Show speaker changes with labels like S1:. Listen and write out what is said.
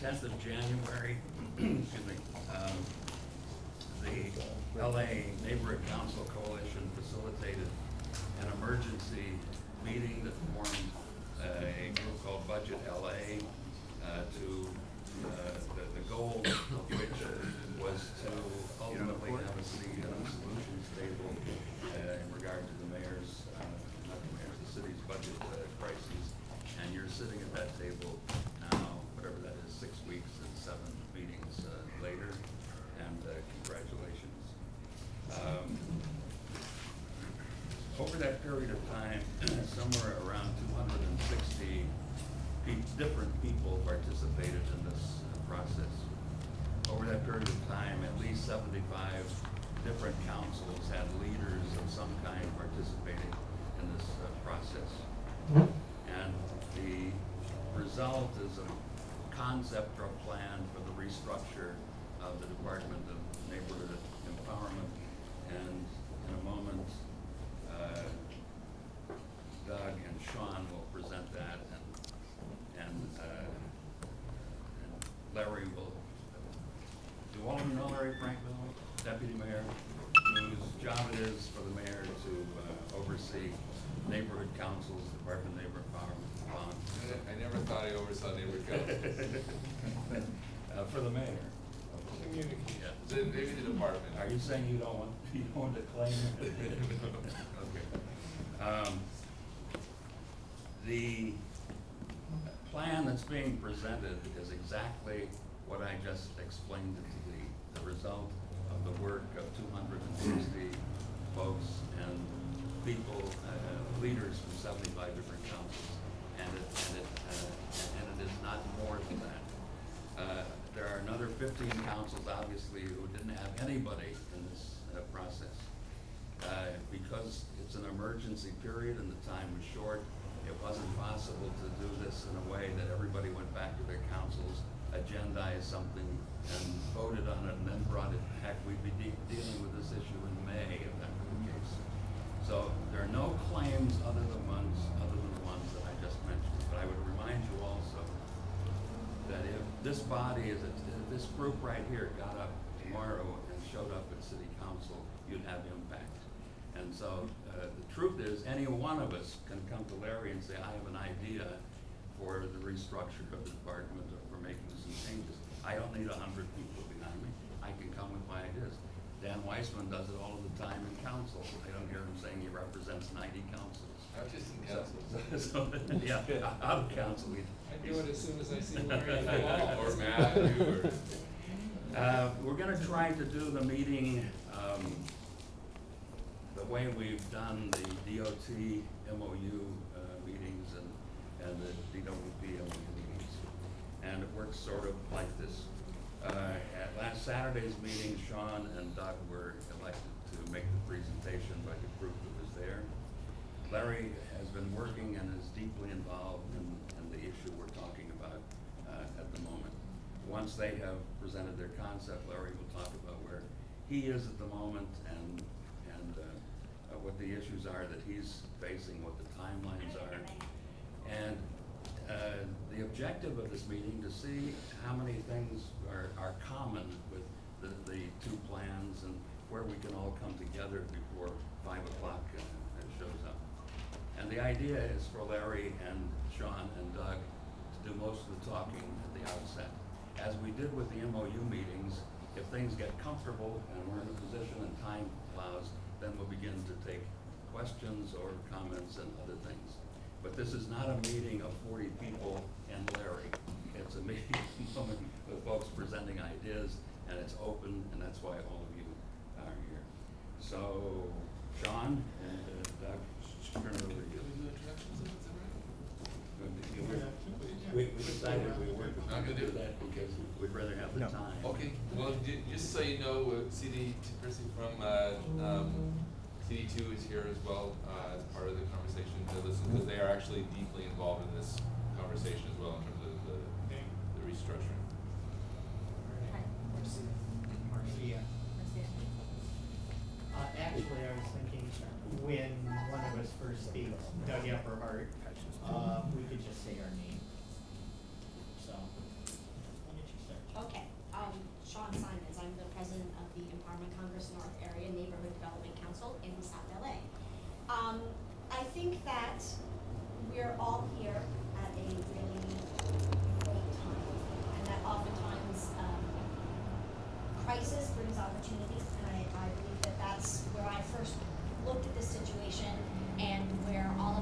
S1: 10th of January, excuse me, the LA Neighborhood Council Coalition facilitated an emergency meeting that formed a group called BudgetLA the goal of which was to ultimately have a city solutions table in regard to the mayor's, not the mayor's, the city's budget crises. And you're sitting at that table now, whatever that is, 6 weeks and 7 meetings later, and congratulations. Over that period of time, somewhere around 260 different people participated in this process. Over that period of time, at least 75 different councils had leaders of some kind participating in this process. And the result is a concept or plan for the restructure of the Department of Neighborhood Empowerment. And in a moment, Doug and Sean will present that, and Larry will. Do all of you know Larry Frankville, Deputy Mayor, whose job it is for the mayor to oversee neighborhood councils, Department of Neighborhood Empowerment.
S2: I never thought I oversaw neighborhood councils.
S1: For the mayor.
S2: Community. Yeah. Maybe the department.
S1: Are you saying you don't want to claim it? Okay. The plan that's being presented is exactly what I just explained it to be, the result of the work of 260 folks and people, leaders from 75 different councils, and it is not more than that. There are another 15 councils, obviously, who didn't have anybody in this process. Because it's an emergency period and the time was short, it wasn't possible to do this in a way that everybody went back to their councils, agendized something, and voted on it, and then brought it back. We'd be dealing with this issue in May, if that were the case. So there are no claims other than the ones that I just mentioned. But I would remind you also that if this body if this group right here got up tomorrow and showed up at City Council, you'd have impact. And so the truth is, any one of us can come to Larry and say, I have an idea for the restructure of the department or for making some changes. I don't need 100 people behind me. I can come with my ideas. Dan Weissman does it all of the time in council. I don't hear him saying he represents 90 councils.
S2: Not just in council.
S1: Yeah, out of council.
S3: I do it as soon as I see Larry in the wall.
S2: Or Matthew.
S1: We're going to try to do the meeting the way we've done the DOT MOU meetings and the DWP MOU meetings. And it works sort of like this. At last Saturday's meeting, Sean and Doug were elected to make the presentation by the group that was there. Larry has been working and is deeply involved in the issue we're talking about at the moment. Once they have presented their concept, Larry will talk about where he is at the moment and what the issues are that he's facing, what the timelines are. And the objective of this meeting to see how many things are common with the two plans and where we can all come together before 5 o'clock shows up. And the idea is for Larry and Sean and Doug to do most of the talking at the outset. As we did with the MOU meetings, if things get comfortable and we're in a position and time allows, then we'll begin to take questions or comments and other things. But this is not a meeting of 40 people and Larry. It's a meeting with folks presenting ideas, and it's open, and that's why all of you are here. So, Sean and Doug, turn it over to you. We decided we weren't going to do that because we'd rather have the time.
S2: Okay, well, just so you know, CD person from CD2 is here as well as part of the conversation to listen, because they are actually deeply involved in this conversation as well in terms of the restructuring.
S4: Hi.
S3: Marcia. Actually, I was thinking when one of us first speaks, Doug Epperhart, we could just say our name. So.
S4: Congress North Area Neighborhood Development Council in South LA. I think that we're all here at a really great time, and that oftentimes crisis brings opportunity, and I believe that that's where I first looked at this situation and where all